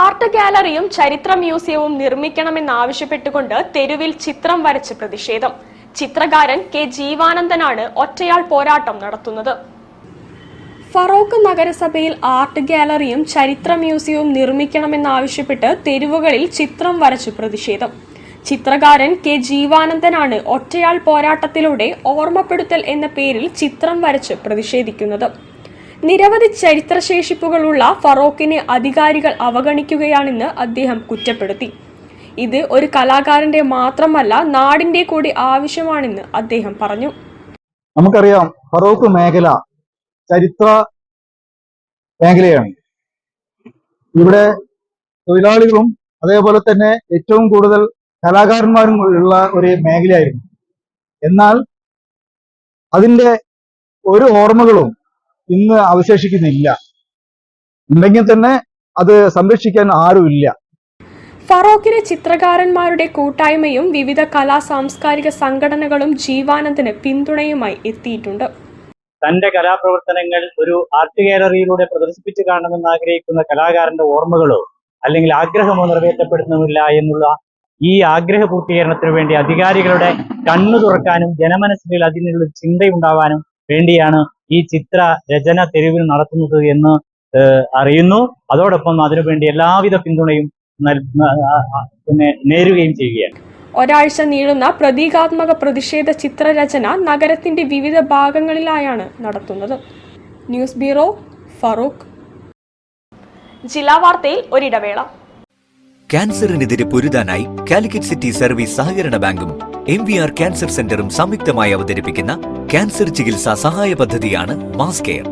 Art ഗാലറിയും ചരിത്ര മ്യൂസിയവും നിർമ്മിക്കണമെന്നാവശ്യപ്പെട്ടുകൊണ്ട് തെരുവിൽ ചിത്രം വരച്ച് പ്രതിഷേധം. ചിത്രകാരൻ കെ ജീവാനന്ദനാണ് ഒറ്റയാൾ പോരാട്ടം നടത്തുന്നത്. ഫറോക്ക് നഗരസഭയിൽ ആർട്ട് ഗാലറിയും ചരിത്ര മ്യൂസിയവും നിർമ്മിക്കണമെന്നാവശ്യപ്പെട്ട് തെരുവുകളിൽ ചിത്രം വരച്ച് പ്രതിഷേധം. ചിത്രകാരൻ കെ ജീവാനന്ദനാണ് ഒറ്റയാൾ പോരാട്ടത്തിലൂടെ ഓർമ്മപ്പെടുത്തൽ എന്ന പേരിൽ ചിത്രം വരച്ച് പ്രതിഷേധിക്കുന്നത്. നിരവധി ചരിത്രശേഷിപ്പുകളുള്ള ഫറോക്കിനെ അധികാരികൾ അവഗണിക്കുകയാണെന്ന് അദ്ദേഹം കുറ്റപ്പെടുത്തി. ഇത് ഒരു കലാകാരന്റെ മാത്രമല്ല, നാടിന്റെ കൂടി ആവശ്യമാണെന്ന് അദ്ദേഹം പറഞ്ഞു. നമുക്കറിയാം, ഫറോക്ക് മേഖല ചരിത്ര മേഖലയാണ്. ഇവിടെ തൊഴിലാളികളും അതേപോലെ തന്നെ ഏറ്റവും കൂടുതൽ കലാകാരന്മാരും ഉള്ള ഒരു മേഖലയായിരുന്നു. എന്നാൽ അതിന്റെ ഒരു ഓർമ്മകളും ഇന്ന് അവശേഷിക്കുന്നില്ല. ഉണ്ടെങ്കിൽ തന്നെ അത് സംരക്ഷിക്കാൻ ആരുമില്ല. ഫറോക്കിലെ ചിത്രകാരന്മാരുടെ കൂട്ടായ്മയും വിവിധ കലാ സാംസ്കാരിക സംഘടനകളും ജീവാനന്ദന് പിന്തുണയുമായി എത്തിയിട്ടുണ്ട്. തന്റെ കലാപ്രവർത്തനങ്ങൾ ഒരു ആർട്ട് ഗാലറിയിലൂടെ പ്രദർശിപ്പിച്ചു കാണണമെന്ന് ആഗ്രഹിക്കുന്ന കലാകാരന്റെ ഓർമ്മകളോ അല്ലെങ്കിൽ ആഗ്രഹമോ നിറവേറ്റപ്പെടുന്നുമില്ല എന്നുള്ള ഈ ആഗ്രഹ പൂർത്തീകരണത്തിന് വേണ്ടി അധികാരികളുടെ കണ്ണു തുറക്കാനും ജനമനസ്സിൽ അതിനുള്ള ചിന്തയുണ്ടാവാനും വേണ്ടിയാണ് ഈ ചിത്ര രചന തെരുവിൽ നടത്തുന്നത് എന്ന് അറിയുന്നു. അതോടൊപ്പം അതിനുവേണ്ടി എല്ലാവിധ പിന്തുണയും നേരുകയും ചെയ്യുകയാണ്. ഒരാഴ്ച നീളുന്ന പ്രതീകാത്മക പ്രതിഷേധ ചിത്രരചന നഗരത്തിന്റെ വിവിധ ഭാഗങ്ങളിലായാണ് നടത്തുന്നത്. News bureau, Farooq. ജില്ലാ വാർത്തയിൽ ഒരിടവേള. ക്യാൻസറിനെതിരെ പൊരുതാനായി കാലിക്കറ്റ് സിറ്റി സർവീസ് സഹകരണ ബാങ്കും MVR ക്യാൻസർ സെന്ററും സംയുക്തമായി അവതരിപ്പിക്കുന്ന ക്യാൻസർ ചികിത്സാ സഹായ പദ്ധതിയാണ് മാസ് കെയർ.